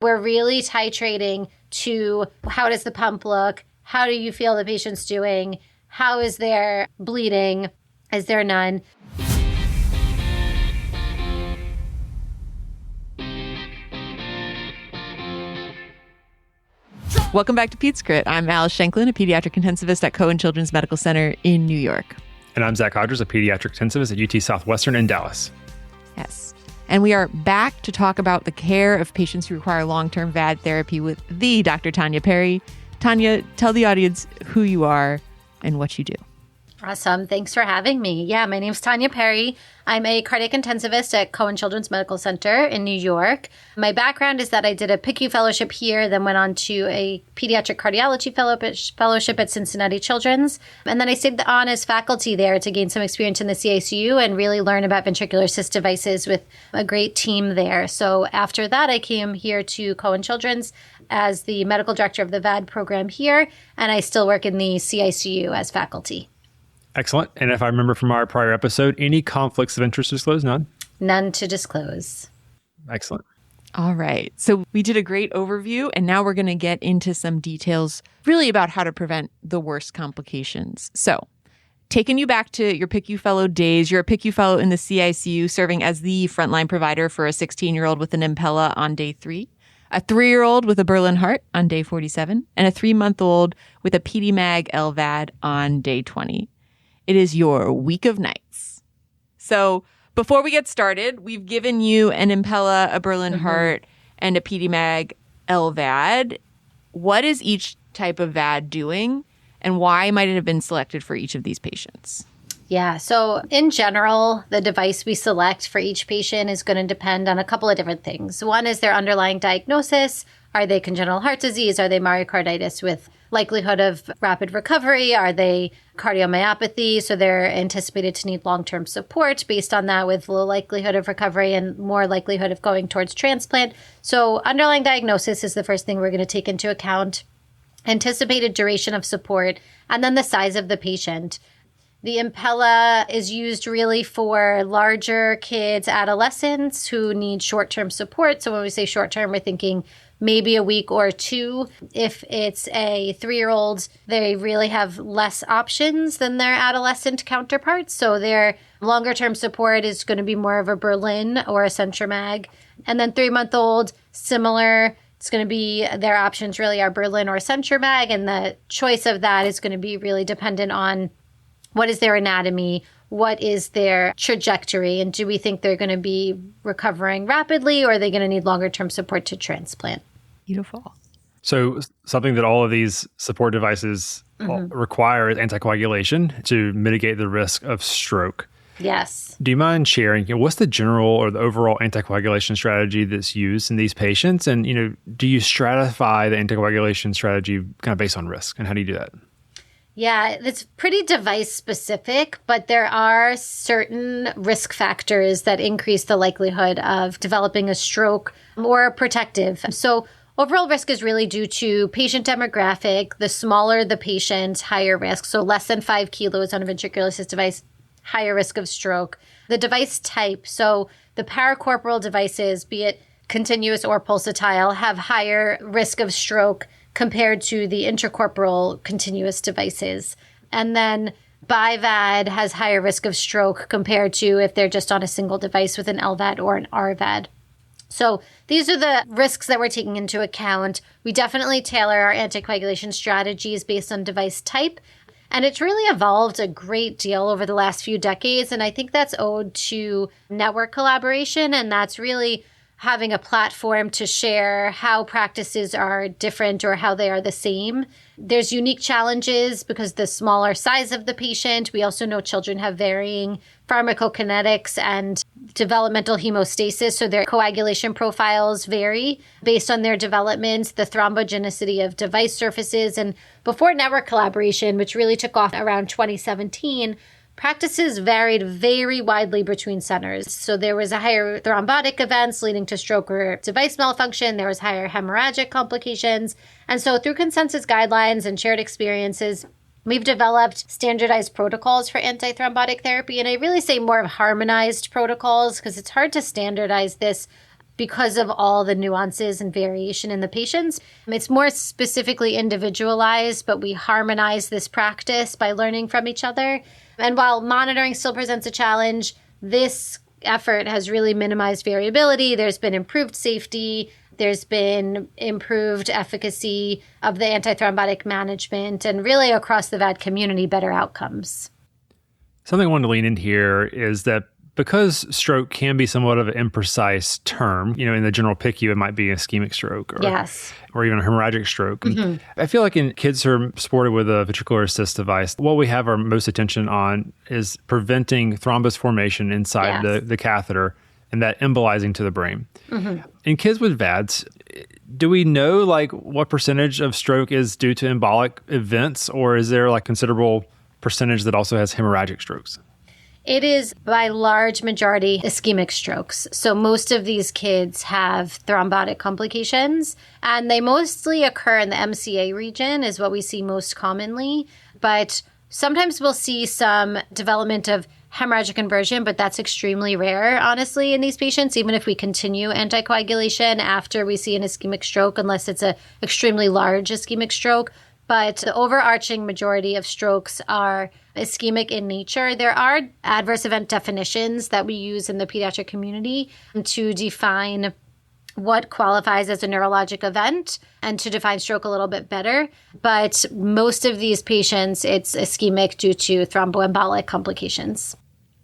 We're really titrating to how does the pump look? How do you feel the patient's doing? How is their bleeding? Is there none? Welcome back to PedsCrit. I'm Alice Shanklin, a pediatric intensivist at Cohen Children's Medical Center in New York. And I'm Zach Hodges, a pediatric intensivist at UT Southwestern in Dallas. Yes. And we are back to talk about the care of patients who require long-term VAD therapy with the Dr. Tanya Perry. Tanya, tell the audience who you are and what you do. Awesome. Thanks for having me. Yeah, my name's Tanya Perry. I'm a cardiac intensivist at Cohen Children's Medical Center in New York. My background is that I did a PICU fellowship here, then went on to a pediatric cardiology fellowship at Cincinnati Children's. And then I stayed on as faculty there to gain some experience in the CICU and really learn about ventricular assist devices with a great team there. So after that, I came here to Cohen Children's as the medical director of the VAD program here, and I still work in the CICU as faculty. Excellent. And if I remember from our prior episode, any conflicts of interest disclosed? None? None to disclose. Excellent. All right. So we did a great overview, and now we're going to get into some details really about how to prevent the worst complications. So taking you back to your PICU fellow days, you're a PICU fellow in the CICU, serving as the frontline provider for a 16-year-old with an Impella on day 3, a 3-year-old with a Berlin heart on day 47, and a 3-month-old with a PediMag LVAD on day 20. It is your week of nights. So before we get started, we've given you an Impella, a Berlin heart, and a PediMag LVAD. What is each type of VAD doing, and why might it have been selected for each of these patients? Yeah, so in general, the device we select for each patient is going to depend on a couple of different things. One is their underlying diagnosis. Are they congenital heart disease? Are they myocarditis with likelihood of rapid recovery? Are they cardiomyopathy? So they're anticipated to need long-term support based on that with low likelihood of recovery and more likelihood of going towards transplant. So underlying diagnosis is the first thing we're going to take into account. Anticipated duration of support, and then the size of the patient. The Impella is used really for larger kids, adolescents who need short-term support. So when we say short-term, we're thinking maybe a week or 2. If it's a 3-year-old, they really have less options than their adolescent counterparts. So their longer-term support is going to be more of a Berlin or a CentraMag. And then 3-month-old, similar. It's going to be, their options really are Berlin or CentraMag. And the choice of that is going to be really dependent on what is their anatomy, what is their trajectory, and do we think they're going to be recovering rapidly, or are they going to need longer-term support to transplant? Beautiful. So something that all of these support devices require is anticoagulation to mitigate the risk of stroke. Yes. Do you mind sharing, what's the general or the overall anticoagulation strategy that's used in these patients? And, do you stratify the anticoagulation strategy kind of based on risk? And how do you do that? Yeah, it's pretty device specific, but there are certain risk factors that increase the likelihood of developing a stroke or protective. So overall risk is really due to patient demographic. The smaller the patient, higher risk. So less than 5 kilos on a ventricular assist device, higher risk of stroke. The device type, so the paracorporal devices, be it continuous or pulsatile, have higher risk of stroke compared to the intracorporal continuous devices. And then BiVAD has higher risk of stroke compared to if they're just on a single device with an LVAD or an RVAD. So these are the risks that we're taking into account. We definitely tailor our anticoagulation strategies based on device type. And it's really evolved a great deal over the last few decades. And I think that's owed to network collaboration. And that's really having a platform to share how practices are different or how they are the same. There's unique challenges because the smaller size of the patient. We also know children have varying pharmacokinetics and developmental hemostasis, so their coagulation profiles vary based on their development, the thrombogenicity of device surfaces. And before network collaboration, which really took off around 2017, practices varied very widely between centers. So there was a higher thrombotic events leading to stroke or device malfunction. There was higher hemorrhagic complications. And so through consensus guidelines and shared experiences, we've developed standardized protocols for antithrombotic therapy. And I really say more of harmonized protocols because it's hard to standardize this because of all the nuances and variation in the patients. It's more specifically individualized, but we harmonize this practice by learning from each other. And while monitoring still presents a challenge, this effort has really minimized variability. There's been improved safety. There's been improved efficacy of the antithrombotic management, and really across the VAD community, better outcomes. Something I wanted to lean in here is that because stroke can be somewhat of an imprecise term, in the general PICU, it might be ischemic stroke or even a hemorrhagic stroke. Mm-hmm. I feel like in kids who are supported with a ventricular assist device, what we have our most attention on is preventing thrombus formation inside the catheter and that embolizing to the brain. Mm-hmm. In kids with VADs, do we know what percentage of stroke is due to embolic events, or is there considerable percentage that also has hemorrhagic strokes? It is by large majority ischemic strokes. So most of these kids have thrombotic complications, and they mostly occur in the MCA region is what we see most commonly. But sometimes we'll see some development of hemorrhagic conversion, but that's extremely rare, honestly, in these patients, even if we continue anticoagulation after we see an ischemic stroke, unless it's an extremely large ischemic stroke. But the overarching majority of strokes are ischemic in nature. There are adverse event definitions that we use in the pediatric community to define what qualifies as a neurologic event and to define stroke a little bit better. But most of these patients, it's ischemic due to thromboembolic complications.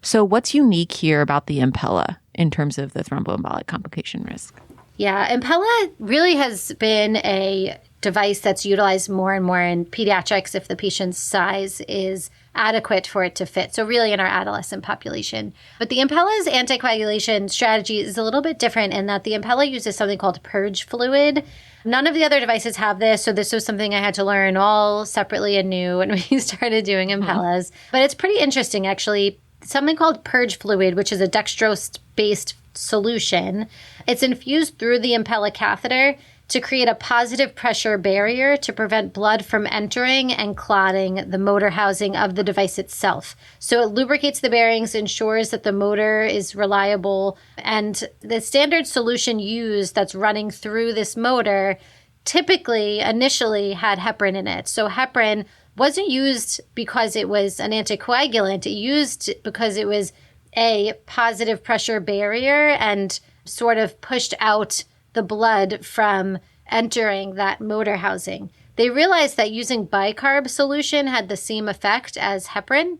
So what's unique here about the Impella in terms of the thromboembolic complication risk? Yeah, Impella really has been a device that's utilized more and more in pediatrics if the patient's size is adequate for it to fit. So really in our adolescent population. But the Impella's anticoagulation strategy is a little bit different in that the Impella uses something called purge fluid. None of the other devices have this, so this was something I had to learn all separately and new when we started doing Impellas. But it's pretty interesting, actually. Something called purge fluid, which is a dextrose-based solution. It's infused through the Impella catheter to create a positive pressure barrier to prevent blood from entering and clotting the motor housing of the device itself. So it lubricates the bearings, ensures that the motor is reliable, and the standard solution used that's running through this motor typically initially had heparin in it. So heparin wasn't used because it was an anticoagulant. It used because it was a positive pressure barrier and sort of pushed out the blood from entering that motor housing. They realized that using bicarb solution had the same effect as heparin.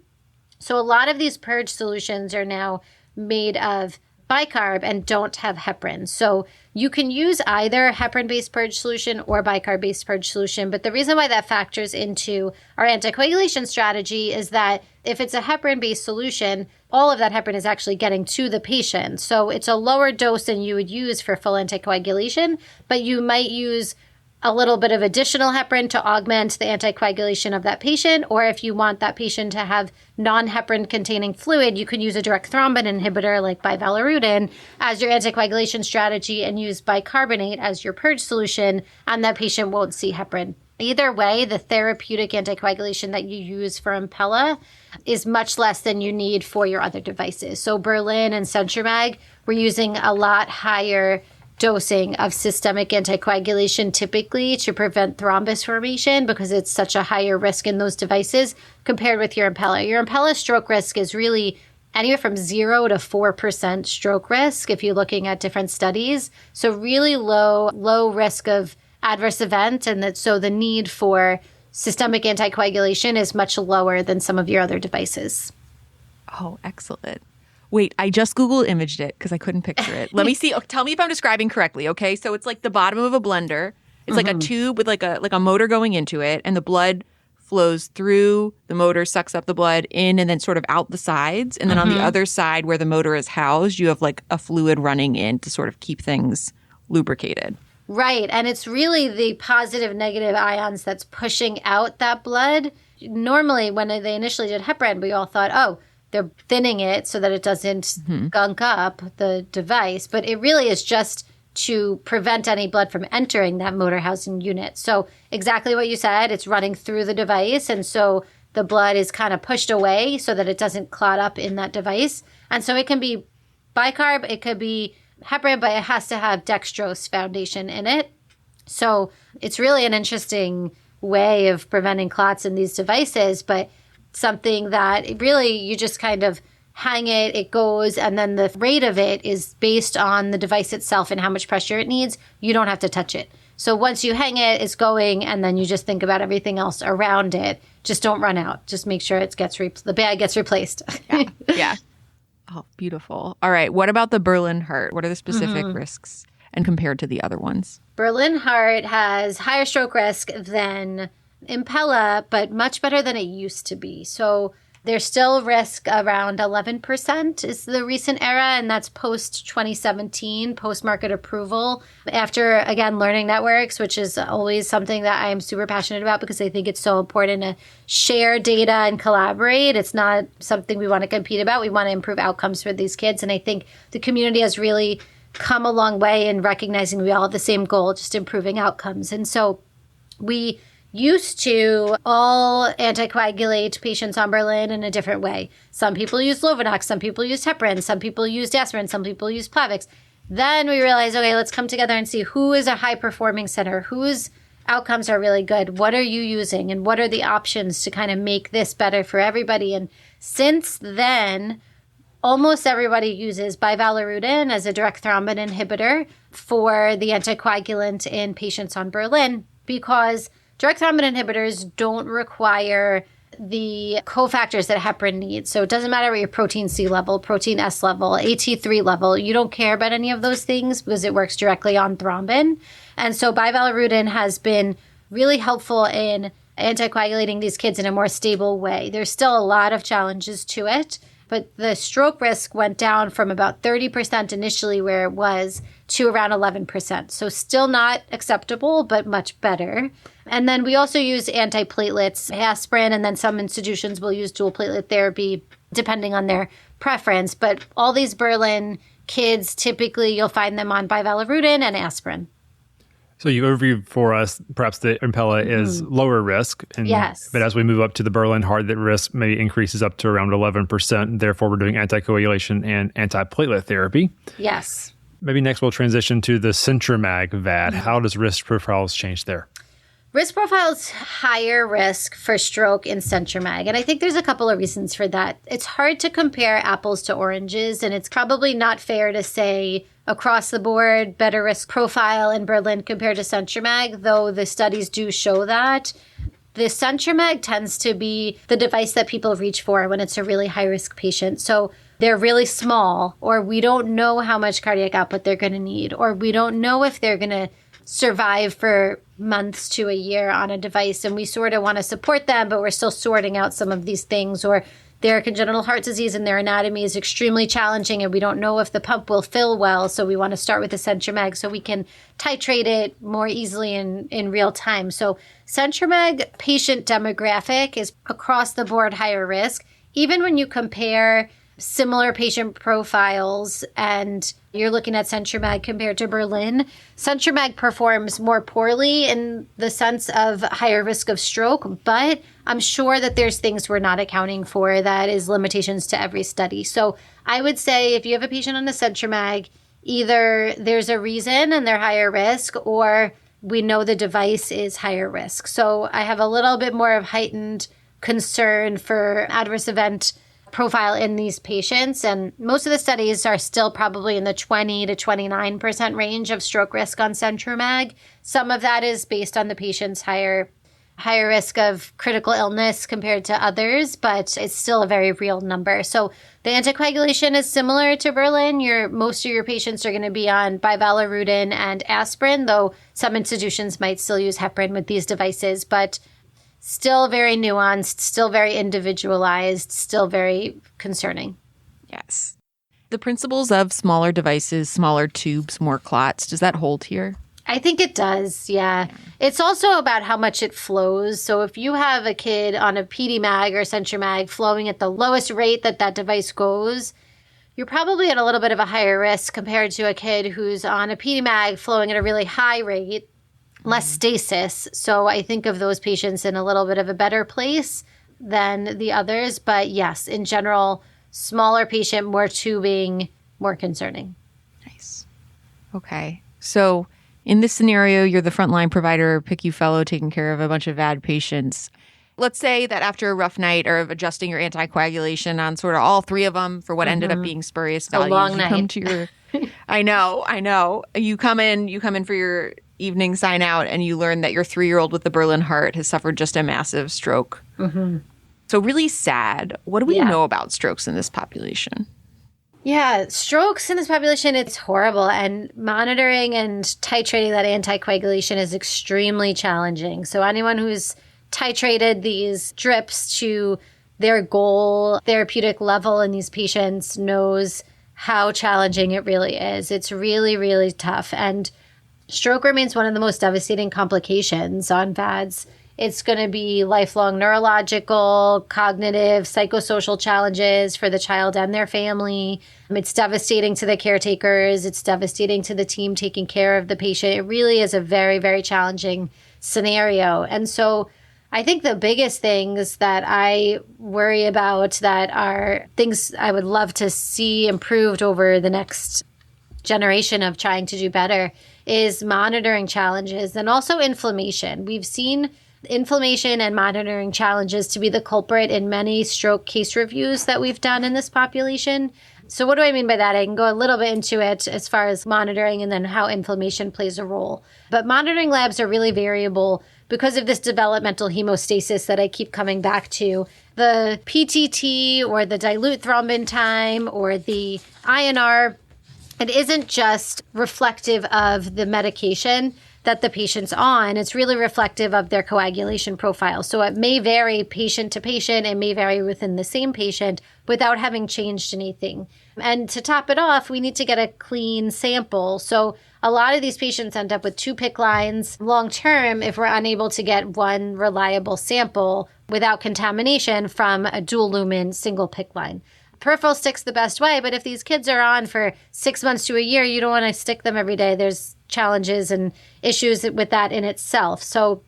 So a lot of these purge solutions are now made of bicarb and don't have heparin. So you can use either heparin-based purge solution or bicarb-based purge solution. But the reason why that factors into our anticoagulation strategy is that if it's a heparin-based solution, all of that heparin is actually getting to the patient. So it's a lower dose than you would use for full anticoagulation, but you might use a little bit of additional heparin to augment the anticoagulation of that patient. Or if you want that patient to have non-heparin containing fluid, you can use a direct thrombin inhibitor like bivalirudin as your anticoagulation strategy and use bicarbonate as your purge solution, and that patient won't see heparin. Either way, the therapeutic anticoagulation that you use for Impella is much less than you need for your other devices. So Berlin and CentureMag, we're using a lot higher dosing of systemic anticoagulation typically to prevent thrombus formation because it's such a higher risk in those devices compared with your Impella. Your Impella stroke risk is really anywhere from 0 to 4% stroke risk if you're looking at different studies. So really low risk of adverse event, and so the need for systemic anticoagulation is much lower than some of your other devices. Oh, excellent. Wait, I just Google imaged it because I couldn't picture it. Let me see. Oh, tell me if I'm describing correctly, okay? So it's like the bottom of a blender. It's like a tube with like a motor going into it, and the blood flows through the motor, sucks up the blood in, and then sort of out the sides. And then on the other side where the motor is housed, you have like a fluid running in to sort of keep things lubricated. Right. And it's really the positive, negative ions that's pushing out that blood. Normally, when they initially did heparin, we all thought, oh, they're thinning it so that it doesn't gunk up the device. But it really is just to prevent any blood from entering that motor housing unit. So exactly what you said, it's running through the device. And so the blood is kind of pushed away so that it doesn't clot up in that device. And so it can be bicarb, it could be heparin, but it has to have dextrose foundation in it. So it's really an interesting way of preventing clots in these devices, but something that really you just kind of hang it goes, and then the rate of it is based on the device itself and how much pressure it needs. You don't have to touch it. So once you hang it, it's going, and then you just think about everything else around it. Just don't run out. Just make sure the bag gets replaced. Yeah. Oh, beautiful. All right. What about the Berlin heart? What are the specific risks and compared to the other ones? Berlin heart has higher stroke risk than Impella, but much better than it used to be. So there's still risk around 11% is the recent era, and that's post-2017, post-market approval. After, again, learning networks, which is always something that I am super passionate about because I think it's so important to share data and collaborate. It's not something we want to compete about. We want to improve outcomes for these kids, and I think the community has really come a long way in recognizing we all have the same goal, just improving outcomes. And so we used to all anticoagulate patients on Berlin in a different way. Some people use Lovenox, some people use heparin, some people use aspirin, some people use Plavix. Then we realized, okay, let's come together and see who is a high-performing center, whose outcomes are really good, what are you using, and what are the options to kind of make this better for everybody. And since then, almost everybody uses bivalirudin as a direct thrombin inhibitor for the anticoagulant in patients on Berlin because direct thrombin inhibitors don't require the cofactors that heparin needs. So it doesn't matter what your protein C level, protein S level, AT3 level. You don't care about any of those things because it works directly on thrombin. And so bivalirudin has been really helpful in anticoagulating these kids in a more stable way. There's still a lot of challenges to it, but the stroke risk went down from about 30% initially where it was to around 11%. So still not acceptable, but much better. And then we also use antiplatelets, aspirin, and then some institutions will use dual platelet therapy depending on their preference. But all these Berlin kids, typically you'll find them on bivalirudin and aspirin. So you overviewed for us, perhaps the Impella is lower risk. And, yes. But as we move up to the Berlin heart, that risk maybe increases up to around 11%. Therefore, we're doing anticoagulation and antiplatelet therapy. Yes. Maybe next we'll transition to the Centromag VAD. How does risk profiles change there? Risk profiles higher risk for stroke in Centromag. And I think there's a couple of reasons for that. It's hard to compare apples to oranges, and it's probably not fair to say across the board better risk profile in Berlin compared to Centromag, though the studies do show that. The Centromag tends to be the device that people reach for when it's a really high-risk patient. So they're really small, or we don't know how much cardiac output they're going to need, or we don't know if they're going to survive for months to a year on a device, and we sort of want to support them, but we're still sorting out some of these things, or their congenital heart disease and their anatomy is extremely challenging, and we don't know if the pump will fill well, so we want to start with the Centromag so we can titrate it more easily in real time. So Centromag patient demographic is across the board higher risk. Even when you compare similar patient profiles and you're looking at Centromag compared to Berlin, Centromag performs more poorly in the sense of higher risk of stroke, but I'm sure that there's things we're not accounting for that is limitations to every study. So I would say if you have a patient on a Centromag, either there's a reason and they're higher risk, or we know the device is higher risk. So I have a little bit more of heightened concern for adverse event profile in these patients. And most of the studies are still probably in the 20 to 29% range of stroke risk on Centromag. Some of that is based on the patient's higher risk of critical illness compared to others, but it's still a very real number. So the anticoagulation is similar to Berlin. Most of your patients are going to be on bivalirudin and aspirin, though some institutions might still use heparin with these devices, but still very nuanced, still very individualized, still very concerning. Yes. The principles of smaller devices, smaller tubes, more clots, does that hold here? I think it does, yeah. It's also about how much it flows. So if you have a kid on a PediMag or Centromag flowing at the lowest rate that device goes, you're probably at a little bit of a higher risk compared to a kid who's on a PediMag flowing at a really high rate, less stasis. So I think of those patients in a little bit of a better place than the others. But yes, in general, smaller patient, more tubing, more concerning. Nice. Okay. So in this scenario, you're the frontline provider, PICU fellow, taking care of a bunch of VAD patients. Let's say that after a rough night of adjusting your anticoagulation on sort of all three of them for what ended up being spurious values, a long you night. come to your I know. You come in for your evening sign out and you learn that your 3-year-old with the Berlin heart has suffered just a massive stroke. So really sad. What do we know about strokes in this population? Yeah, strokes in this population, it's horrible. And monitoring and titrating that anticoagulation is extremely challenging. So anyone who's titrated these drips to their goal therapeutic level in these patients knows how challenging it really is. It's really, really tough. And stroke remains one of the most devastating complications on VADs. It's going to be lifelong neurological, cognitive, psychosocial challenges for the child and their family. It's devastating to the caretakers. It's devastating to the team taking care of the patient. It really is a very, very challenging scenario. And so I think the biggest things that I worry about that are things I would love to see improved over the next generation of trying to do better is monitoring challenges and also inflammation. We've seen inflammation and monitoring challenges to be the culprit in many stroke case reviews that we've done in this population. So what do I mean by that? I can go a little bit into it as far as monitoring and then how inflammation plays a role. But monitoring labs are really variable because of this developmental hemostasis that I keep coming back to. The PTT or the dilute thrombin time or the INR, it isn't just reflective of the medication that the patient's on. It's really reflective of their coagulation profile. So it may vary patient to patient. It may vary within the same patient without having changed anything. And to top it off, we need to get a clean sample. So a lot of these patients end up with 2 PICC lines long term if we're unable to get one reliable sample without contamination from a dual lumen single PICC line. Peripheral stick's the best way, but if these kids are on for 6 months to a year, you don't want to stick them every day. There's challenges and issues with that in itself. So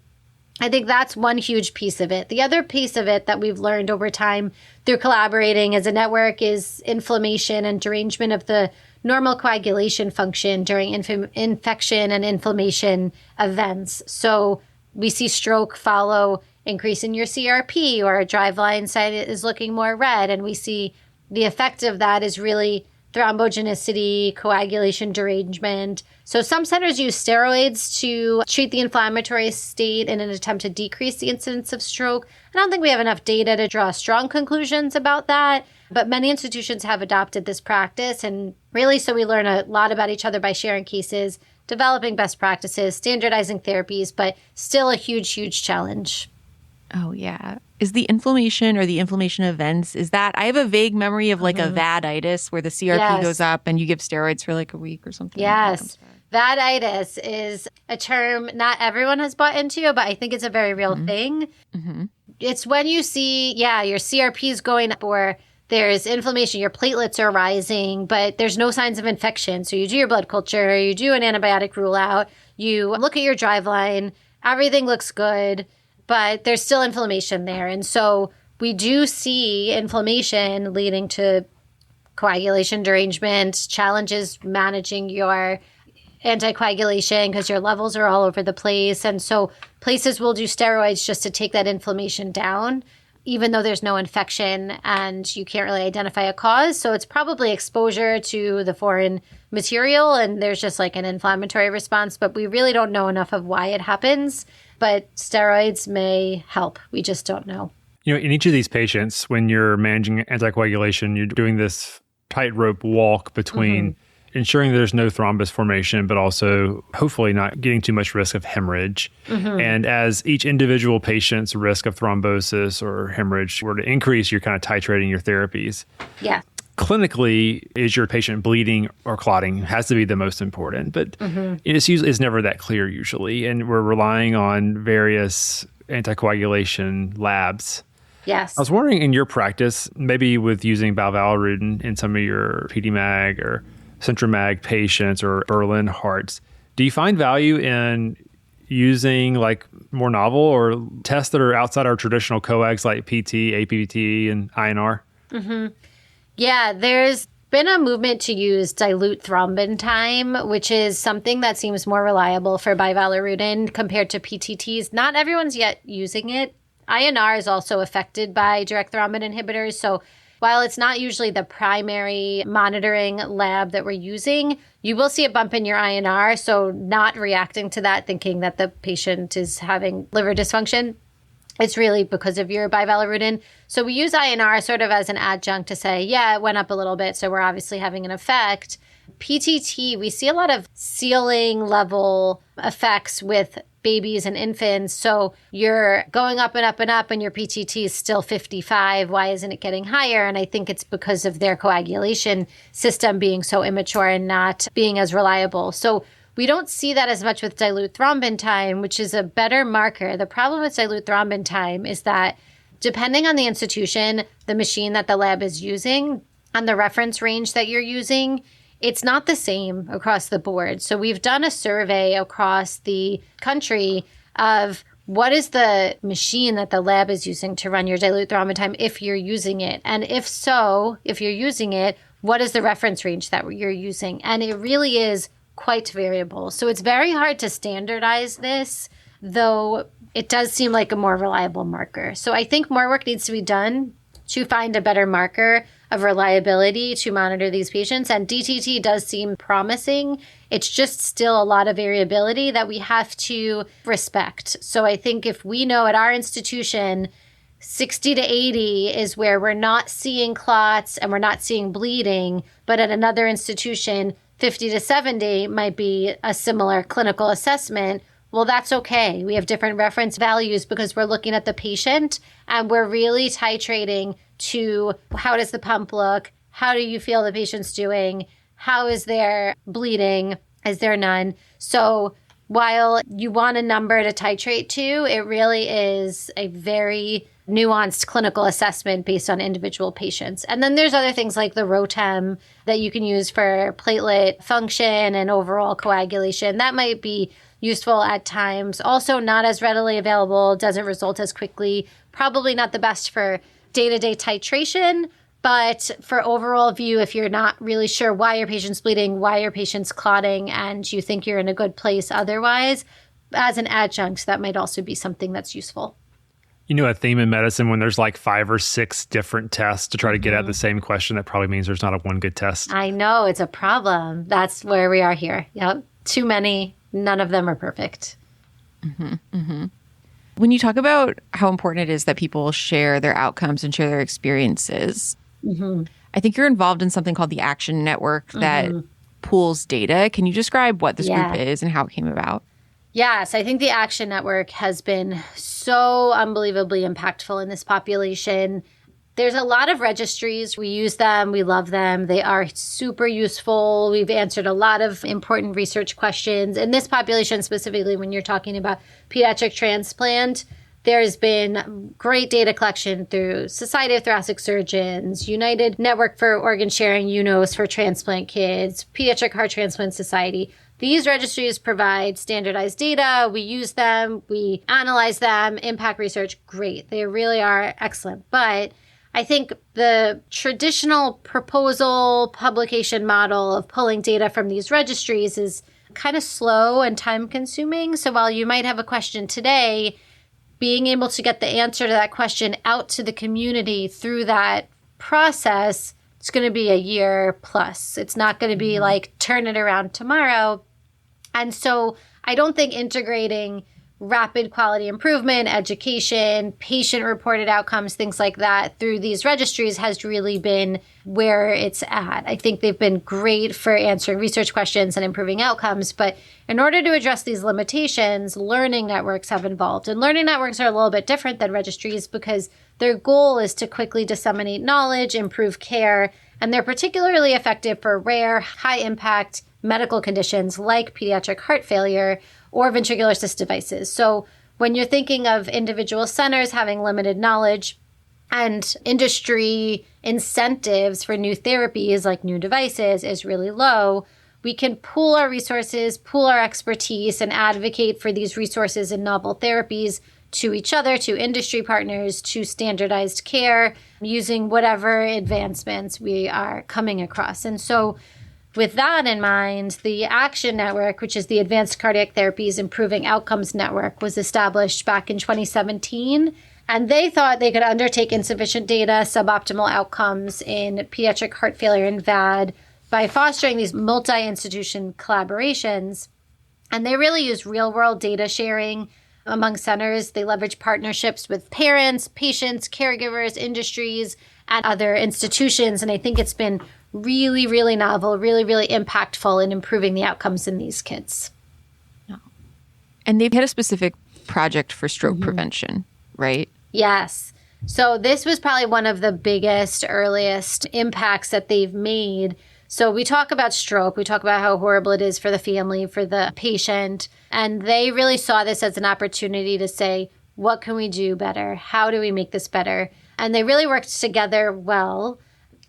I think that's one huge piece of it. The other piece of it that we've learned over time through collaborating as a network is inflammation and derangement of the normal coagulation function during infection and inflammation events. So we see stroke follow increase in your CRP, or a driveline site is looking more red, and we see the effect of that is really thrombogenicity, coagulation derangement. So some centers use steroids to treat the inflammatory state in an attempt to decrease the incidence of stroke. I don't think we have enough data to draw strong conclusions about that, but many institutions have adopted this practice. And really, so we learn a lot about each other by sharing cases, developing best practices, standardizing therapies, but still a huge, huge challenge. Oh, yeah. Is the inflammation or the inflammation events, is that, I have a vague memory of like a VADitis where the CRP goes up and you give steroids for like a week or something. Yes. VADitis is a term not everyone has bought into, but I think it's a very real thing. It's when you see, your CRP is going up or there's inflammation, your platelets are rising, but there's no signs of infection. So you do your blood culture, you do an antibiotic rule out, you look at your driveline, everything looks good, but there's still inflammation there. And so we do see inflammation leading to coagulation derangement, challenges managing your anticoagulation because your levels are all over the place. And so places will do steroids just to take that inflammation down, even though there's no infection and you can't really identify a cause. So it's probably exposure to the foreign material and there's just like an inflammatory response, but we really don't know enough of why it happens. But steroids may help. We just don't know. You know, in each of these patients, when you're managing anticoagulation, you're doing this tightrope walk between ensuring there's no thrombus formation, but also hopefully not getting too much risk of hemorrhage. And as each individual patient's risk of thrombosis or hemorrhage were to increase, you're kind of titrating your therapies. Yeah. Clinically, is your patient bleeding or clotting has to be the most important, but it's never that clear usually. And we're relying on various anticoagulation labs. Yes. I was wondering in your practice, maybe with using valvalrudin in some of your PDMAG or Centramag patients or Berlin hearts, do you find value in using like more novel or tests that are outside our traditional coags like PT, APT, and INR? Yeah, there's been a movement to use dilute thrombin time, which is something that seems more reliable for bivalirudin compared to PTTs. Not everyone's yet using it. INR is also affected by direct thrombin inhibitors. So while it's not usually the primary monitoring lab that we're using, you will see a bump in your INR. So not reacting to that, thinking that the patient is having liver dysfunction. It's really because of your bivalirudin. So we use INR sort of as an adjunct to say, yeah, it went up a little bit, so we're obviously having an effect. PTT, we see a lot of ceiling level effects with babies and infants. So you're going up and up and up and your PTT is still 55. Why isn't it getting higher? And I think it's because of their coagulation system being so immature and not being as reliable. So we don't see that as much with dilute thrombin time, which is a better marker. The problem with dilute thrombin time is that depending on the institution, the machine that the lab is using, and the reference range that you're using, it's not the same across the board. So we've done a survey across the country of what is the machine that the lab is using to run your dilute thrombin time if you're using it. And if so, if you're using it, what is the reference range that you're using? And it really is quite variable. So it's very hard to standardize this, though it does seem like a more reliable marker. So I think more work needs to be done to find a better marker of reliability to monitor these patients. And DTT does seem promising. It's just still a lot of variability that we have to respect. So I think if we know at our institution, 60 to 80 is where we're not seeing clots and we're not seeing bleeding, but at another institution, 50 to 70 might be a similar clinical assessment. Well, that's okay. We have different reference values because we're looking at the patient and we're really titrating to how does the pump look? How do you feel the patient's doing? How is their bleeding? Is there none? So while you want a number to titrate to, it really is a very nuanced clinical assessment based on individual patients. And then there's other things like the ROTEM that you can use for platelet function and overall coagulation. That might be useful at times. Also not as readily available, doesn't result as quickly, probably not the best for day-to-day titration, but for overall view, if you're not really sure why your patient's bleeding, why your patient's clotting, and you think you're in a good place otherwise, as an adjunct, that might also be something that's useful. You know, a theme in medicine when there's like 5 or 6 different tests to try to get at the same question, that probably means there's not a one good test. I know, it's a problem. That's where we are here. Yep. Too many. None of them are perfect. Mm-hmm. Mm-hmm. When you talk about how important it is that people share their outcomes and share their experiences, I think you're involved in something called the Action Network that pools data. Can you describe what this group is and how it came about? Yes, I think the Action Network has been so unbelievably impactful in this population. There's a lot of registries. We use them. We love them. They are super useful. We've answered a lot of important research questions. In this population, specifically when you're talking about pediatric transplant, there's been great data collection through Society of Thoracic Surgeons, United Network for Organ Sharing, UNOS for Transplant Kids, Pediatric Heart Transplant Society. These registries provide standardized data. We use them. We analyze them. Impact research, great. They really are excellent. But I think the traditional proposal publication model of pulling data from these registries is kind of slow and time consuming. So while you might have a question today, being able to get the answer to that question out to the community through that process, it's going to be a year plus. It's not going to be like turn it around tomorrow. And so I don't think integrating rapid quality improvement, education, patient-reported outcomes, things like that through these registries has really been where it's at. I think they've been great for answering research questions and improving outcomes. But in order to address these limitations, learning networks have evolved. And learning networks are a little bit different than registries because their goal is to quickly disseminate knowledge, improve care, and they're particularly effective for rare, high-impact medical conditions like pediatric heart failure or ventricular assist devices. So when you're thinking of individual centers having limited knowledge and industry incentives for new therapies like new devices is really low, we can pool our resources, pool our expertise, and advocate for these resources and novel therapies to each other, to industry partners, to standardized care, using whatever advancements we are coming across. And so with that in mind, the ACTION Network, which is the Advanced Cardiac Therapies Improving Outcomes Network, was established back in 2017. And they thought they could undertake insufficient data, suboptimal outcomes in pediatric heart failure and VAD by fostering these multi-institution collaborations. And they really use real-world data sharing among centers. They leverage partnerships with parents, patients, caregivers, industries, and other institutions. And I think it's been really, really novel, really, really impactful in improving the outcomes in these kids. And they've had a specific project for stroke prevention, right? Yes. So this was probably one of the biggest, earliest impacts that they've made. So we talk about stroke, we talk about how horrible it is for the family, for the patient, and they really saw this as an opportunity to say, what can we do better? How do we make this better? And they really worked together well.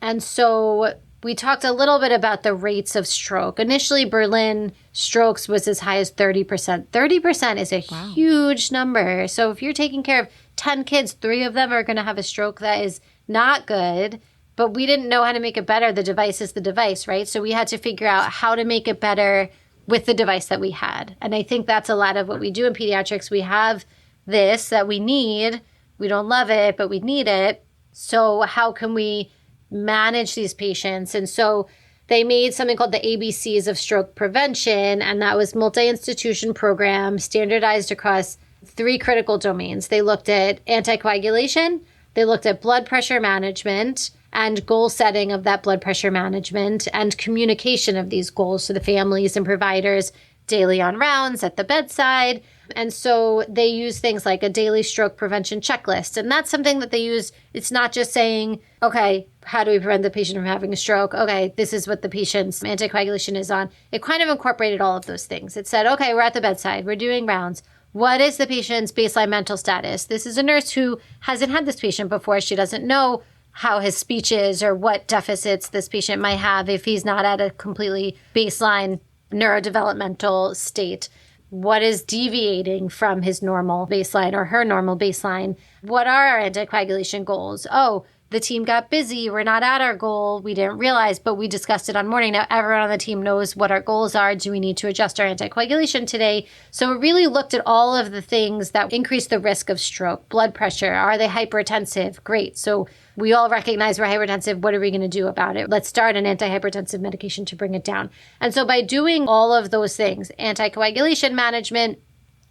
And so we talked a little bit about the rates of stroke. Initially, Berlin strokes was as high as 30%. 30% is a huge number. So if you're taking care of 10 kids, 3 of them are going to have a stroke that is not good. But we didn't know how to make it better. The device is the device, right? So we had to figure out how to make it better with the device that we had. And I think that's a lot of what we do in pediatrics. We have this that we need. We don't love it, but we need it. So how can we manage these patients? And so they made something called the ABCs of stroke prevention. And that was multi-institution program standardized across 3 critical domains. They looked at anticoagulation. They looked at blood pressure management and goal setting of that blood pressure management and communication of these goals to the families and providers daily on rounds at the bedside. And so they use things like a daily stroke prevention checklist. And that's something that they use. It's not just saying, okay, how do we prevent the patient from having a stroke? Okay, this is what the patient's anticoagulation is on. It kind of incorporated all of those things. It said, okay, we're at the bedside. We're doing rounds. What is the patient's baseline mental status? This is a nurse who hasn't had this patient before. She doesn't know how his speech is or what deficits this patient might have if he's not at a completely baseline neurodevelopmental state. What is deviating from his normal baseline or her normal baseline? What are our anticoagulation goals? Oh, the team got busy. We're not at our goal. We didn't realize, but we discussed it on morning. Now everyone on the team knows what our goals are. Do we need to adjust our anticoagulation today? So it really looked at all of the things that increase the risk of stroke. Blood pressure. Are they hypertensive? Great. So we all recognize we're hypertensive. What are we going to do about it? Let's start an antihypertensive medication to bring it down. And so by doing all of those things, anticoagulation management,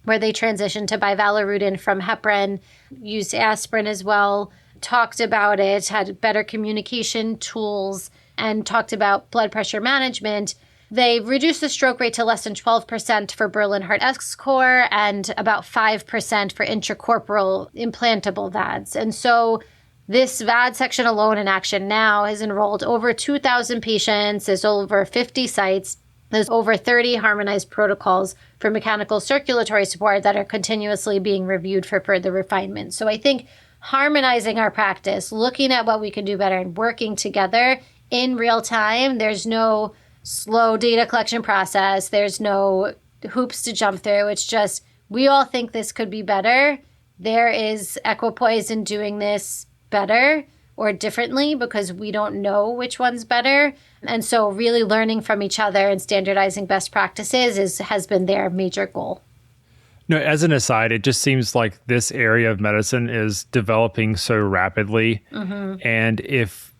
where they transitioned to bivalirudin from heparin, used aspirin as well, talked about it, had better communication tools, and talked about blood pressure management. They reduced the stroke rate to less than 12% for Berlin Heart X-score and about 5% for intracorporeal implantable VADs. And so this VAD section alone in ACTION now has enrolled over 2,000 patients. There's over 50 sites. There's over 30 harmonized protocols for mechanical circulatory support that are continuously being reviewed for further refinement. So I think harmonizing our practice, looking at what we can do better, and working together in real time. There's no slow data collection process. There's no hoops to jump through. It's just, we all think this could be better. There is equipoise in doing this better or differently because we don't know which one's better. And so really learning from each other and standardizing best practices has been their major goal. No, as an aside, it just seems like this area of medicine is developing so rapidly. Mm-hmm. And if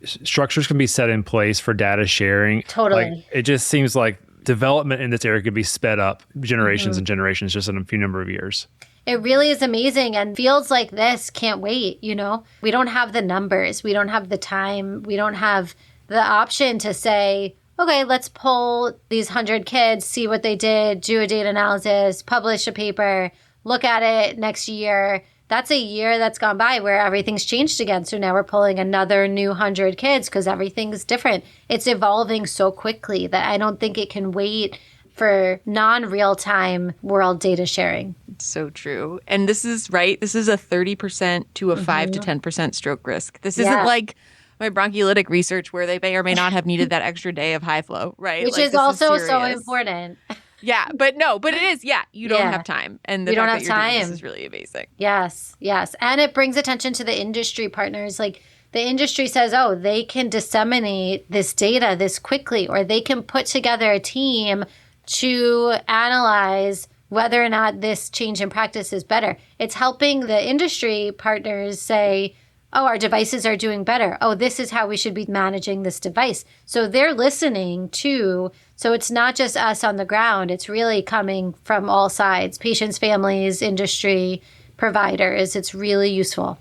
structures can be set in place for data sharing, totally, it just seems like development in this area could be sped up generations and generations just in a few number of years. It really is amazing. And fields like this can't wait, you know? We don't have the numbers. We don't have the time. We don't have the option to say, okay, let's pull these 100 kids, see what they did, do a data analysis, publish a paper, look at it next year. That's a year that's gone by where everything's changed again. So now we're pulling another new 100 kids because everything's different. It's evolving so quickly that I don't think it can wait for non-real-time world data sharing. It's so true. And this is right. This is a 30% to a 5 to 10% stroke risk. This isn't like my bronchiolytic research where they may or may not have needed that extra day of high flow, right? Which is also so important. Yeah, but it is. Yeah, you don't have time. And the fact that you're doing this is really amazing. Yes. And it brings attention to the industry partners. Like the industry says, oh, they can disseminate this data this quickly, or they can put together a team to analyze whether or not this change in practice is better. It's helping the industry partners say, oh, our devices are doing better. Oh, this is how we should be managing this device. So they're listening too. So it's not just us on the ground. It's really coming from all sides, patients, families, industry, providers. It's really useful.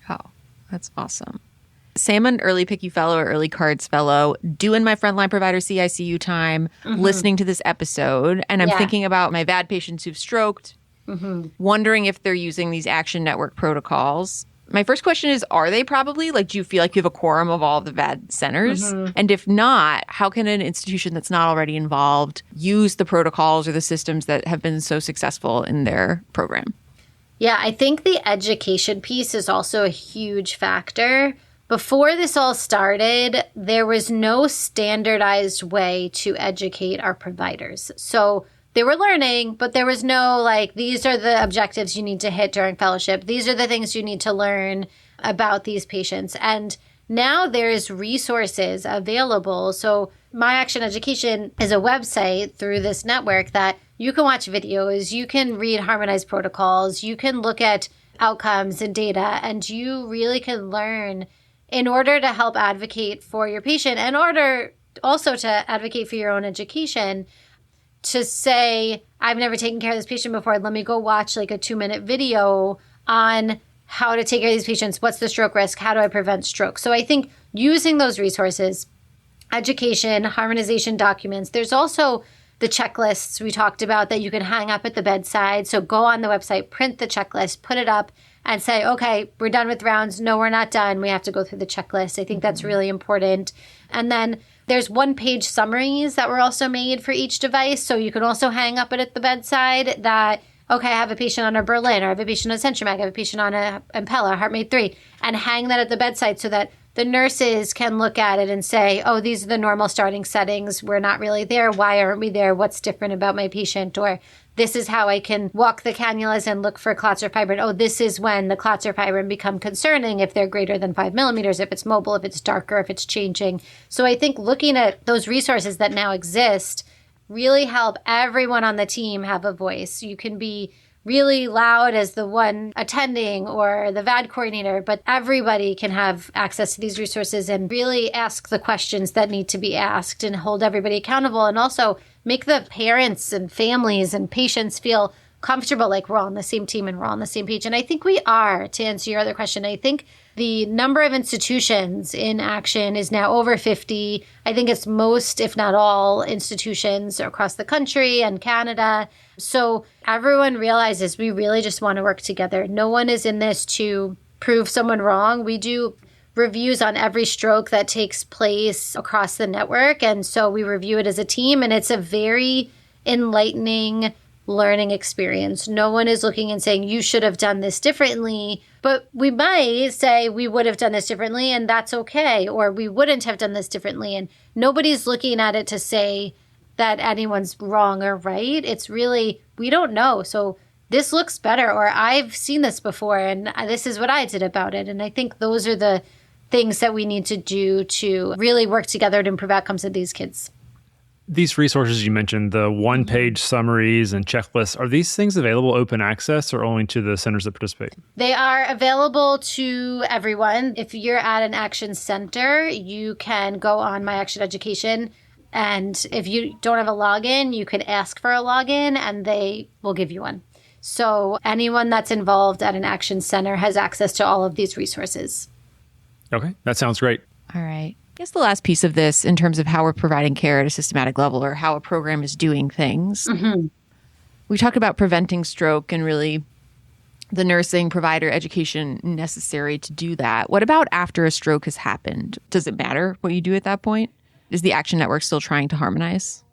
Oh, that's awesome. Say I'm an early PICU fellow or early CARDS fellow, doing my frontline provider CICU time, listening to this episode, and I'm thinking about my VAD patients who've stroked, wondering if they're using these Action Network protocols. My first question is, are they probably? Like, do you feel like you have a quorum of all of the VAD centers? And if not, how can an institution that's not already involved use the protocols or the systems that have been so successful in their program? Yeah, I think the education piece is also a huge factor. Before this all started, there was no standardized way to educate our providers. So they were learning, but there was no like, these are the objectives you need to hit during fellowship. These are the things you need to learn about these patients. And now there's resources available. So My Action Education is a website through this network that you can watch videos, you can read harmonized protocols, you can look at outcomes and data, and you really can learn in order to help advocate for your patient, in order also to advocate for your own education, to say, I've never taken care of this patient before. Let me go watch like a 2-minute video on how to take care of these patients. What's the stroke risk? How do I prevent stroke? So I think using those resources, education, harmonization documents, there's also the checklists we talked about that you can hang up at the bedside. So go on the website, print the checklist, put it up, and say, okay, we're done with rounds. No, we're not done. We have to go through the checklist. I think that's really important. And then there's 1-page summaries that were also made for each device. So you can also hang up it at the bedside that, okay, I have a patient on a Berlin, or I have a patient on CenturyMag, I have a patient on a Impella, HeartMate 3, and hang that at the bedside so that the nurses can look at it and say, oh, these are the normal starting settings. We're not really there. Why aren't we there? What's different about my patient? Or this is how I can walk the cannulas and look for clots or fibrin. Oh, this is when the clots or fibrin become concerning if they're greater than 5 millimeters, if it's mobile, if it's darker, if it's changing. So I think looking at those resources that now exist really help everyone on the team have a voice. You can be really loud as the one attending or the VAD coordinator, but everybody can have access to these resources and really ask the questions that need to be asked and hold everybody accountable, and also make the parents and families and patients feel comfortable, like we're all on the same team and we're all on the same page. And I think we are, to answer your other question. I think the number of institutions in Action is now over 50. I think it's most, if not all, institutions across the country and Canada. So everyone realizes we really just want to work together. No one is in this to prove someone wrong. We do reviews on every stroke that takes place across the network. And so we review it as a team, and it's a very enlightening learning experience. No one is looking and saying, you should have done this differently, but we might say we would have done this differently, and that's okay, or we wouldn't have done this differently. And nobody's looking at it to say that anyone's wrong or right. It's really, we don't know. So this looks better, or I've seen this before, and this is what I did about it. And I think those are the things that we need to do to really work together to improve outcomes of these kids. These resources you mentioned, the 1-page summaries and checklists, are these things available open access or only to the centers that participate? They are available to everyone. If you're at an Action Center, you can go on My Action Education, and if you don't have a login, you can ask for a login and they will give you one. So anyone that's involved at an Action Center has access to all of these resources. Okay, that sounds great. All right. I guess the last piece of this, in terms of how we're providing care at a systematic level or how a program is doing things, we talked about preventing stroke and really the nursing provider education necessary to do that. What about after a stroke has happened? Does it matter what you do at that point? Is the Action Network still trying to harmonize?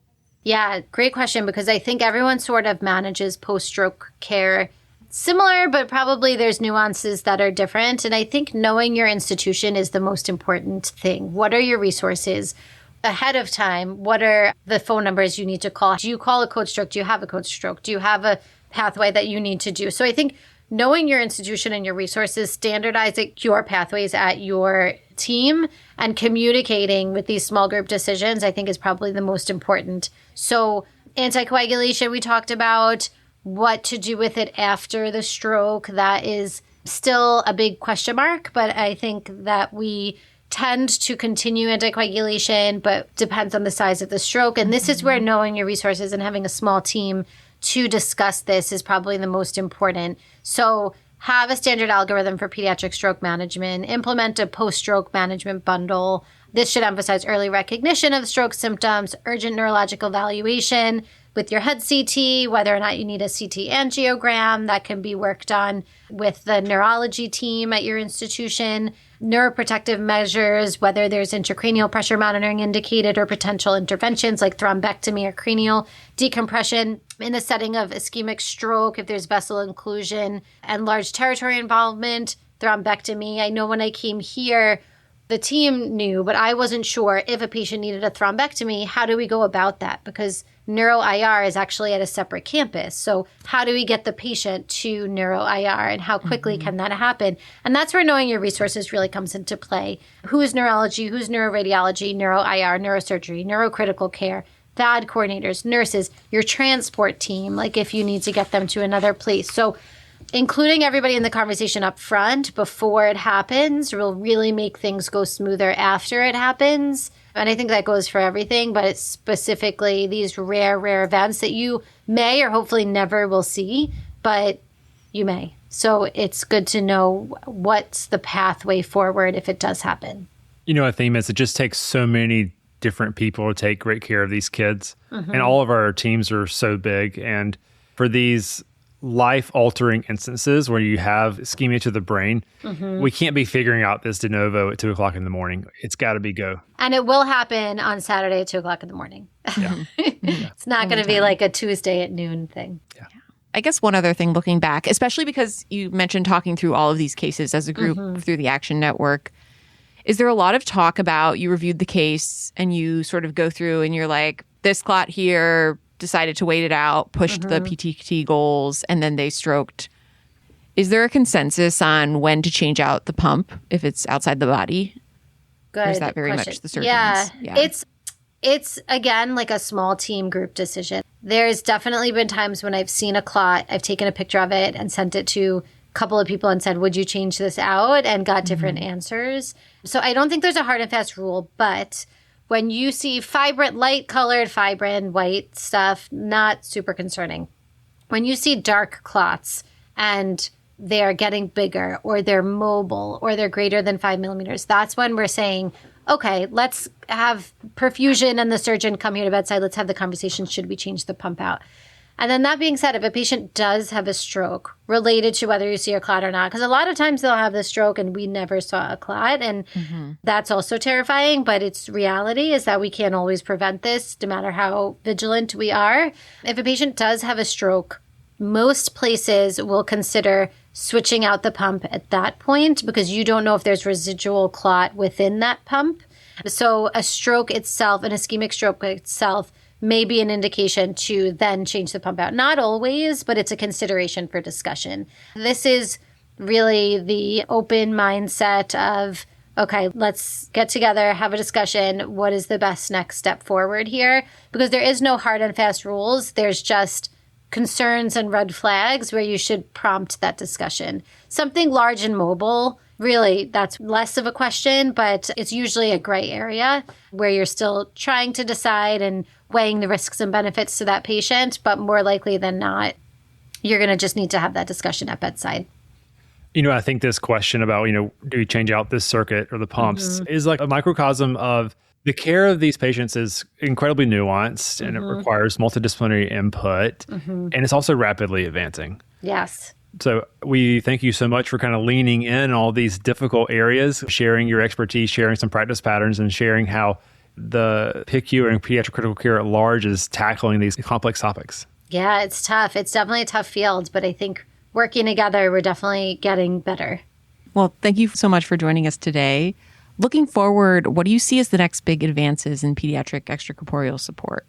Yeah, great question, because I think everyone sort of manages post-stroke care similar, but probably there's nuances that are different. And I think knowing your institution is the most important thing. What are your resources? ahead of time, what are the phone numbers you need to call? Do you call a code stroke? Do you have a code stroke? Do you have a pathway that you need to do? So I think knowing your institution and your resources, standardizing your pathways at your team and communicating with these small group decisions, I think is probably the most important. So anticoagulation, we talked about what to do with it after the stroke. That is still a big question mark, but I think that we tend to continue anticoagulation, but depends on the size of the stroke. And this is where knowing your resources and having a small team to discuss this is probably the most important. So have a standard algorithm for pediatric stroke management, implement a post-stroke management bundle. This should emphasize early recognition of stroke symptoms, urgent neurological evaluation with your head CT, whether or not you need a CT angiogram that can be worked on with the neurology team at your institution, neuroprotective measures, whether there's intracranial pressure monitoring indicated or potential interventions like thrombectomy or cranial decompression in the setting of ischemic stroke, if there's vessel inclusion and large territory involvement, thrombectomy. I know when I came here, the team knew, but I wasn't sure if a patient needed a thrombectomy. How do we go about that? Because neuro IR is actually at a separate campus. So how do we get the patient to neuro IR and how quickly can that happen? And that's where knowing your resources really comes into play. Who's neurology, who's neuroradiology, neuro IR, neurosurgery, neurocritical care, VAD coordinators, nurses, your transport team, like if you need to get them to another place. So including everybody in the conversation up front before it happens will really make things go smoother after it happens. And I think that goes for everything, but it's specifically these rare events that you may or hopefully never will see, but you may. So it's good to know what's the pathway forward if it does happen. You know, a theme is it just takes so many different people to take great care of these kids. And all of our teams are so big. And for these life-altering instances where you have ischemia to the brain, we can't be figuring out this de novo at 2 o'clock in the morning. It's got to be go. And it will happen on Saturday at 2 o'clock in the morning. Yeah. It's not going to be like a Tuesday at noon thing. Yeah. I guess one other thing looking back, especially because you mentioned talking through all of these cases as a group through the Action Network, is there a lot of talk about you reviewed the case and you sort of go through and you're like, this clot here, decided to wait it out, pushed the PTT goals, and then they stroked. Is there a consensus on when to change out the pump if it's outside the body? Good. Or is that very question. much the surgeons? Yeah. It's again like a small team group decision. There's definitely been times when I've seen a clot, I've taken a picture of it and sent it to a couple of people and said, would you change this out? And got different answers. So I don't think there's a hard and fast rule, but when you see light-colored fibrin, white stuff, not super concerning. When you see dark clots and they're getting bigger or they're mobile or they're greater than 5 millimeters, that's when we're saying, okay, let's have perfusion and the surgeon come here to bedside. Let's have the conversation. Should we change the pump out? And then that being said, if a patient does have a stroke related to whether you see a clot or not, because a lot of times they'll have the stroke and we never saw a clot. And that's also terrifying. But it's reality is that we can't always prevent this, no matter how vigilant we are. If a patient does have a stroke, most places will consider switching out the pump at that point because you don't know if there's residual clot within that pump. So a stroke itself, an ischemic stroke itself, may be an indication to then change the pump out. Not always, but it's a consideration for discussion. This is really the open mindset of, okay, let's get together, have a discussion. What is the best next step forward here? Because there is no hard and fast rules. There's just concerns and red flags where you should prompt that discussion. Something large and mobile, really, that's less of a question, but it's usually a gray area where you're still trying to decide and weighing the risks and benefits to that patient, but more likely than not, you're going to just need to have that discussion at bedside. You know, I think this question about, do we change out this circuit or the pumps is like a microcosm of the care of these patients is incredibly nuanced and it requires multidisciplinary input and it's also rapidly advancing. Yes. So we thank you so much for kind of leaning in all these difficult areas, sharing your expertise, sharing some practice patterns, and sharing how the PICU and pediatric critical care at large is tackling these complex topics. Yeah, it's tough. It's definitely a tough field, but I think working together, we're definitely getting better. Well, thank you so much for joining us today. Looking forward, what do you see as the next big advances in pediatric extracorporeal support?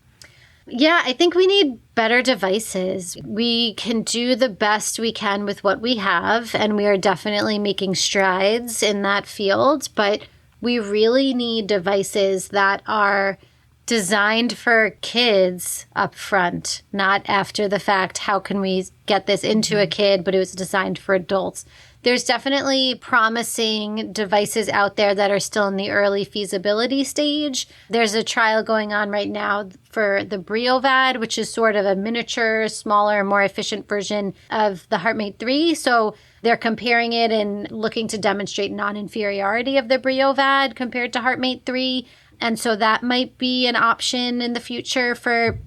Yeah, I think we need better devices. We can do the best we can with what we have, and we are definitely making strides in that field, but we really need devices that are designed for kids up front, not after the fact. How can we get this into a kid, but it was designed for adults? There's definitely promising devices out there that are still in the early feasibility stage. There's a trial going on right now for the VAD, which is sort of a miniature, smaller, more efficient version of the HeartMate 3. So they're comparing it and looking to demonstrate non-inferiority of the VAD compared to HeartMate 3. And so that might be an option in the future for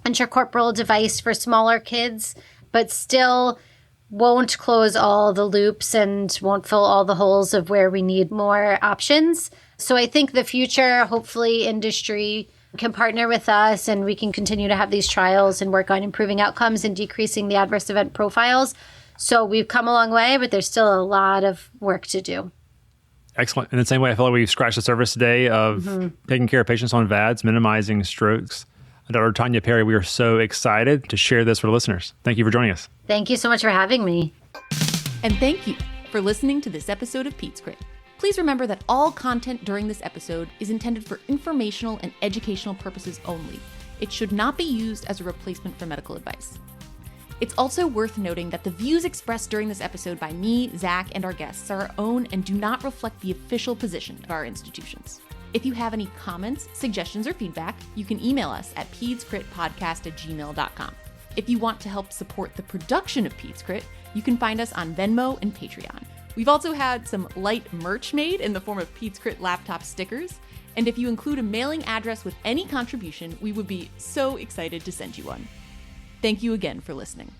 intracorporeal device for smaller kids, but still won't close all the loops and won't fill all the holes of where we need more options. So I think the future, hopefully industry can partner with us and we can continue to have these trials and work on improving outcomes and decreasing the adverse event profiles. So we've come a long way, but there's still a lot of work to do. Excellent. In the same way, I feel like we've scratched the surface today of taking care of patients on VADs, minimizing strokes. Dr. Tanya Perry, we are so excited to share this with listeners. Thank you for joining us. Thank you so much for having me. And thank you for listening to this episode of PedsCrit. Please remember that all content during this episode is intended for informational and educational purposes only. It should not be used as a replacement for medical advice. It's also worth noting that the views expressed during this episode by me, Zach, and our guests are our own and do not reflect the official position of our institutions. If you have any comments, suggestions, or feedback, you can email us at pedskritpodcast@gmail.com. If you want to help support the production of PedsCrit, you can find us on Venmo and Patreon. We've also had some light merch made in the form of PedsCrit laptop stickers, and if you include a mailing address with any contribution, we would be so excited to send you one. Thank you again for listening.